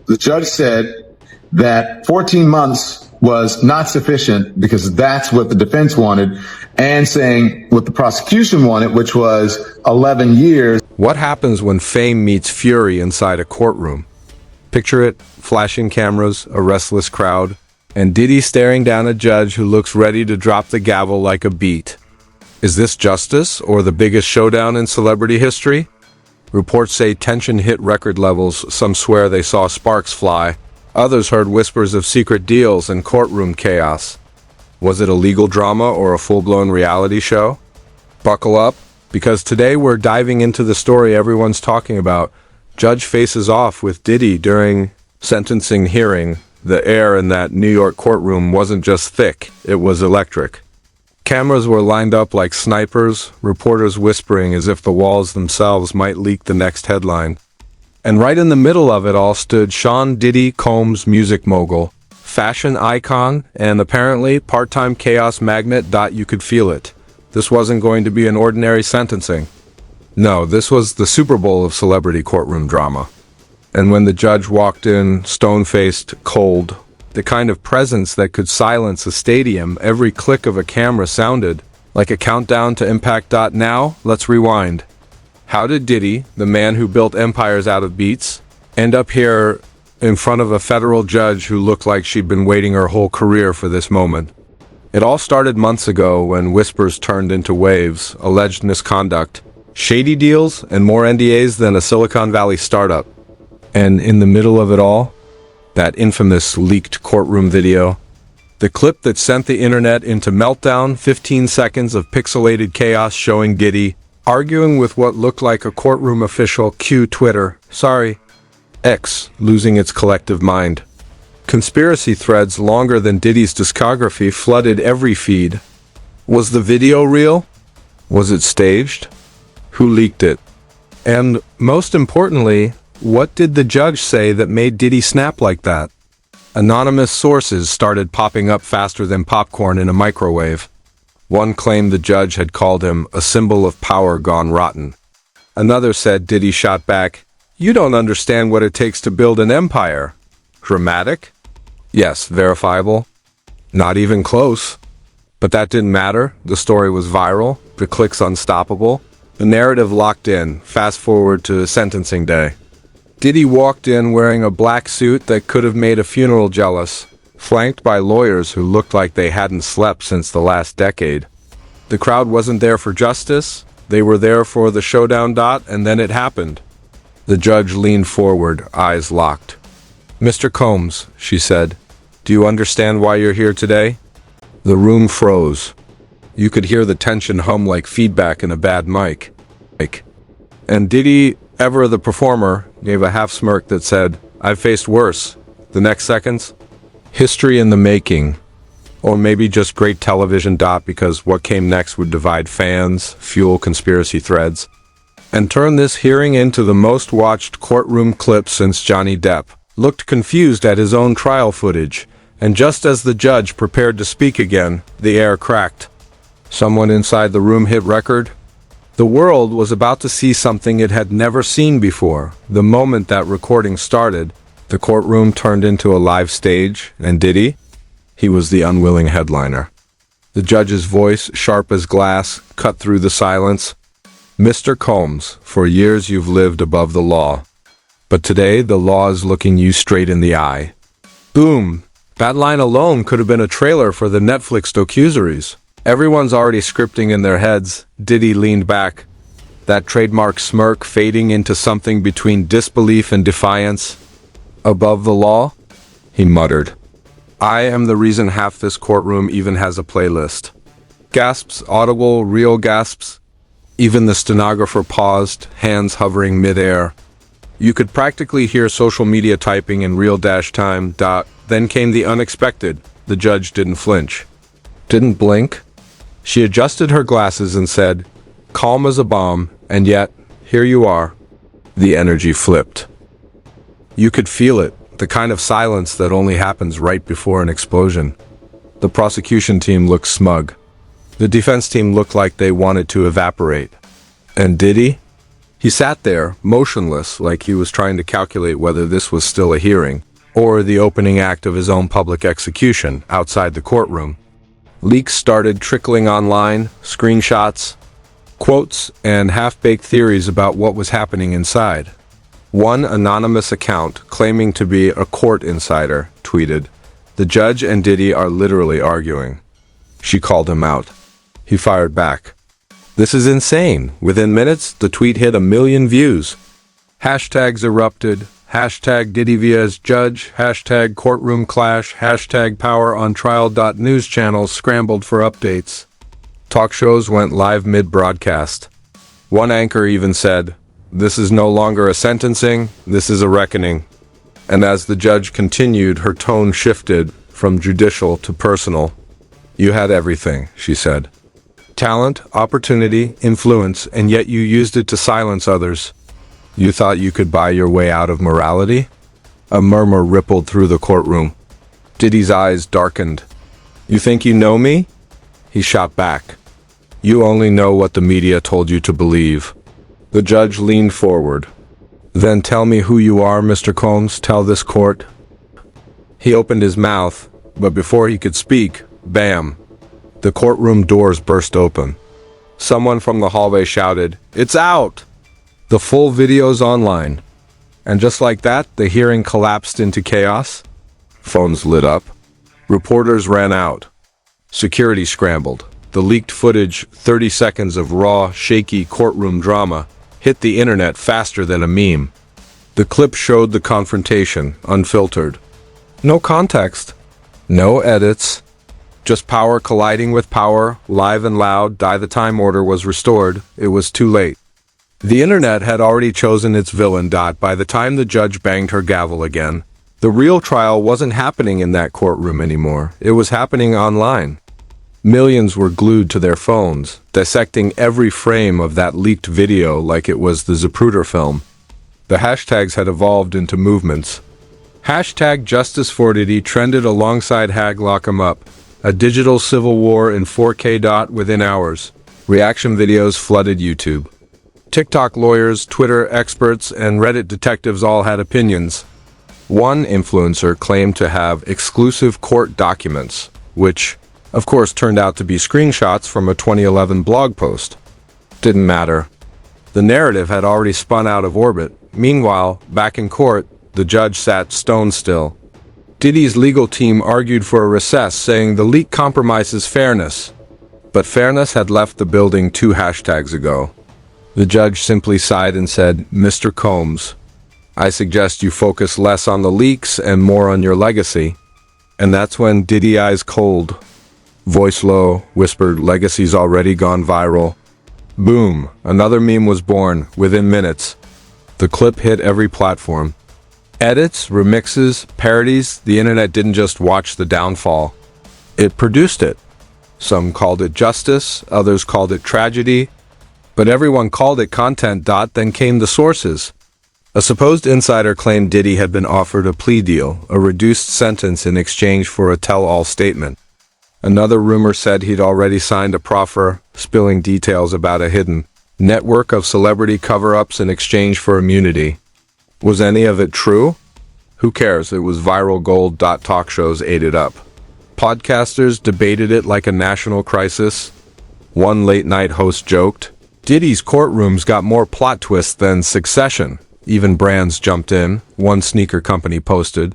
The judge said that 14 months was not sufficient because that's what the defense wanted, and saying what the prosecution wanted, which was 11 years. What happens when fame meets fury inside a courtroom? Picture it, flashing cameras, a restless crowd, and Diddy staring down a judge who looks ready to drop the gavel like a beat. Is this justice or the biggest showdown in celebrity history? Reports say tension hit record levels, some swear they saw sparks fly, others heard whispers of secret deals and courtroom chaos. Was it a legal drama or a full-blown reality show? Buckle up, because today we're diving into the story everyone's talking about. Judge faces off with Diddy during sentencing hearing. The air in that New York courtroom wasn't just thick, it was electric. Cameras were lined up like snipers, reporters whispering as if the walls themselves might leak the next headline. And right in the middle of it all stood Sean Diddy Combs, music mogul, fashion icon, and apparently part-time chaos magnet. You could feel it. This wasn't going to be an ordinary sentencing. No, this was the Super Bowl of celebrity courtroom drama. And when the judge walked in, stone-faced, cold, the kind of presence that could silence a stadium, every click of a camera sounded like a countdown to impact. Now, let's rewind. How did Diddy, the man who built empires out of beats, end up here in front of a federal judge who looked like she'd been waiting her whole career for this moment? It all started months ago when whispers turned into waves, alleged misconduct, shady deals, and more NDAs than a Silicon Valley startup. And in the middle of it all, that infamous leaked courtroom video, the clip that sent the internet into meltdown, 15 seconds of pixelated chaos showing Diddy arguing with what looked like a courtroom official. Cue Twitter, sorry, X, losing its collective mind. Conspiracy threads longer than Diddy's discography flooded every feed. Was the video real? Was it staged? Who leaked it? And most importantly, what did the judge say that made Diddy snap like that? Anonymous sources started popping up faster than popcorn in a microwave. One claimed the judge had called him a symbol of power gone rotten. Another said Diddy shot back, "You don't understand what it takes to build an empire." Dramatic? Yes, verifiable. Not even close. But that didn't matter. The story was viral, the clicks unstoppable, the narrative locked in. Fast forward to sentencing day. Diddy walked in wearing a black suit that could have made a funeral jealous, flanked by lawyers who looked like they hadn't slept since the last decade. The crowd wasn't there for justice, they were there for the showdown. And then it happened. The judge leaned forward, eyes locked. "Mr. Combs," she said, "do you understand why you're here today?" The room froze. You could hear the tension hum like feedback in a bad mic. And Diddy, ever the performer, gave a half smirk that said, "I've faced worse." The next seconds, history in the making. Or maybe just great television. Because what came next would divide fans, fuel conspiracy threads, and turn this hearing into the most watched courtroom clip since Johnny Depp looked confused at his own trial footage. And just as the judge prepared to speak again, the air cracked. Someone inside the room hit record. The world was about to see something it had never seen before. The moment that recording started, the courtroom turned into a live stage, and Diddy? He was the unwilling headliner. The judge's voice, sharp as glass, cut through the silence. "Mr. Combs, for years you've lived above the law. But today, the law is looking you straight in the eye." Boom! That line alone could have been a trailer for the Netflix docuseries. Everyone's already scripting in their heads. Diddy leaned back, that trademark smirk fading into something between disbelief and defiance. "Above the law?" he muttered. "I am the reason half this courtroom even has a playlist." Gasps, audible, real gasps. Even the stenographer paused, hands hovering midair. You could practically hear social media typing in real time. Then came the unexpected. The judge didn't flinch. Didn't blink. She adjusted her glasses and said, calm as a bomb, and yet, here you are. The energy flipped. You could feel it, the kind of silence that only happens right before an explosion. The prosecution team looked smug. The defense team looked like they wanted to evaporate. And Diddy? He sat there, motionless, like he was trying to calculate whether this was still a hearing, or the opening act of his own public execution outside the courtroom. Leaks started trickling online, screenshots, quotes, and half-baked theories about what was happening inside. One anonymous account, claiming to be a court insider, tweeted, "The judge and Diddy are literally arguing." She called him out. He fired back. "This is insane." Within minutes, the tweet hit 1 million views. Hashtags erupted. Hashtag Diddy vs. Judge. Hashtag courtroom clash. Hashtag power on trial. News channels scrambled for updates. Talk shows went live mid-broadcast. One anchor even said, "This is no longer a sentencing, this is a reckoning." And as the judge continued, her tone shifted from judicial to personal. "You had everything," she said. "Talent, opportunity, influence, and yet you used it to silence others. You thought you could buy your way out of morality?" A murmur rippled through the courtroom. Diddy's eyes darkened. "You think you know me?" He shot back. "You only know what the media told you to believe." The judge leaned forward. "Then tell me who you are, Mr. Combs. Tell this court." He opened his mouth, but before he could speak, bam! The courtroom doors burst open. Someone from the hallway shouted, "It's out!" The full video's online. And just like that, the hearing collapsed into chaos. Phones lit up. Reporters ran out. Security scrambled. The leaked footage, 30 seconds of raw, shaky courtroom drama, hit the internet faster than a meme. The clip showed the confrontation, unfiltered. No context. No edits. Just power colliding with power, live and loud. The time order was restored. It was too late. The internet had already chosen its villain. By the time the judge banged her gavel again, the real trial wasn't happening in that courtroom anymore. It was happening online. Millions were glued to their phones, dissecting every frame of that leaked video like it was the Zapruder film. The hashtags had evolved into movements. Hashtag Justice for Diddy trended alongside Hag Lock 'em Up, a digital civil war in 4K. Within hours, reaction videos flooded YouTube. TikTok lawyers, Twitter experts, and Reddit detectives all had opinions. One influencer claimed to have exclusive court documents, which, of course, turned out to be screenshots from a 2011 blog post. Didn't matter. The narrative had already spun out of orbit. Meanwhile, back in court, the judge sat stone still. Diddy's legal team argued for a recess, saying the leak compromises fairness. But fairness had left the building 2 hashtags ago. The judge simply sighed and said, "Mr. Combs, I suggest you focus less on the leaks and more on your legacy." And that's when Diddy eyes cold. Voice low, whispered, "Legacy's already gone viral." Boom, another meme was born within minutes. The clip hit every platform. Edits, remixes, parodies, the internet didn't just watch the downfall. It produced it. Some called it justice, others called it tragedy, but everyone called it content. Then came the sources. A supposed insider claimed Diddy had been offered a plea deal, a reduced sentence in exchange for a tell-all statement. Another rumor said he'd already signed a proffer, spilling details about a hidden network of celebrity cover-ups in exchange for immunity. Was any of it true? Who cares? It was viral gold. Talk shows ate it up. Podcasters debated it like a national crisis. One late-night host joked, "Diddy's courtrooms got more plot twists than Succession." Even brands jumped in, one sneaker company posted.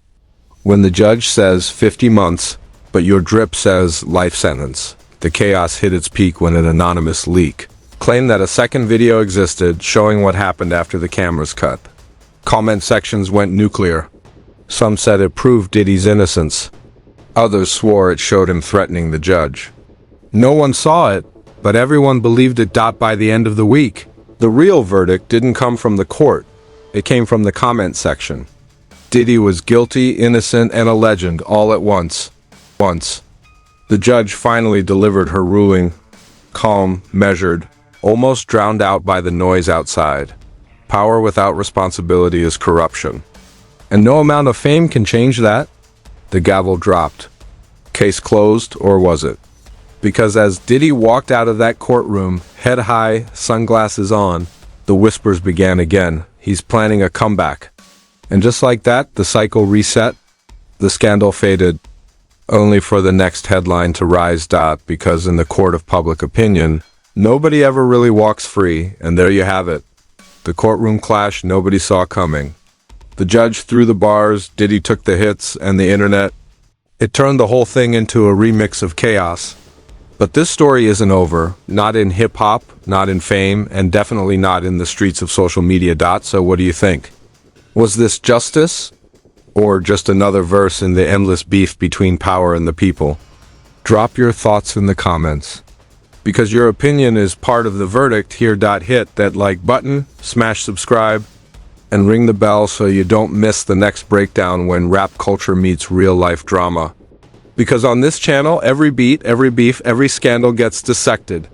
When the judge says 50 months, but your drip says life sentence. The chaos hit its peak when an anonymous leak claimed that a second video existed showing what happened after the cameras cut. Comment sections went nuclear. Some said it proved Diddy's innocence. Others swore it showed him threatening the judge. No one saw it, but everyone believed it. By the end of the week, the real verdict didn't come from the court. It came from the comment section. Diddy was guilty, innocent, and a legend all at once. The judge finally delivered her ruling, calm, measured, almost drowned out by the noise outside. Power without responsibility is corruption. And no amount of fame can change that. The gavel dropped. Case closed, or was it? Because as Diddy walked out of that courtroom, head high, sunglasses on, The whispers began again. He's planning a comeback. And just like that, the cycle reset. The scandal faded, only for the next headline to rise. Because in the court of public opinion, nobody ever really walks free, and there you have it. The courtroom clash nobody saw coming. The judge threw the bars, Diddy took the hits, and the internet. It turned the whole thing into a remix of chaos. But this story isn't over. Not in hip-hop, not in fame, and definitely not in the streets of social media. So what do you think? Was this justice? Or just another verse in the endless beef between power and the people? Drop your thoughts in the comments. Because your opinion is part of the verdict here. Hit that like button, smash subscribe, and ring the bell so you don't miss the next breakdown when rap culture meets real life drama. Because on this channel, every beat, every beef, every scandal gets dissected.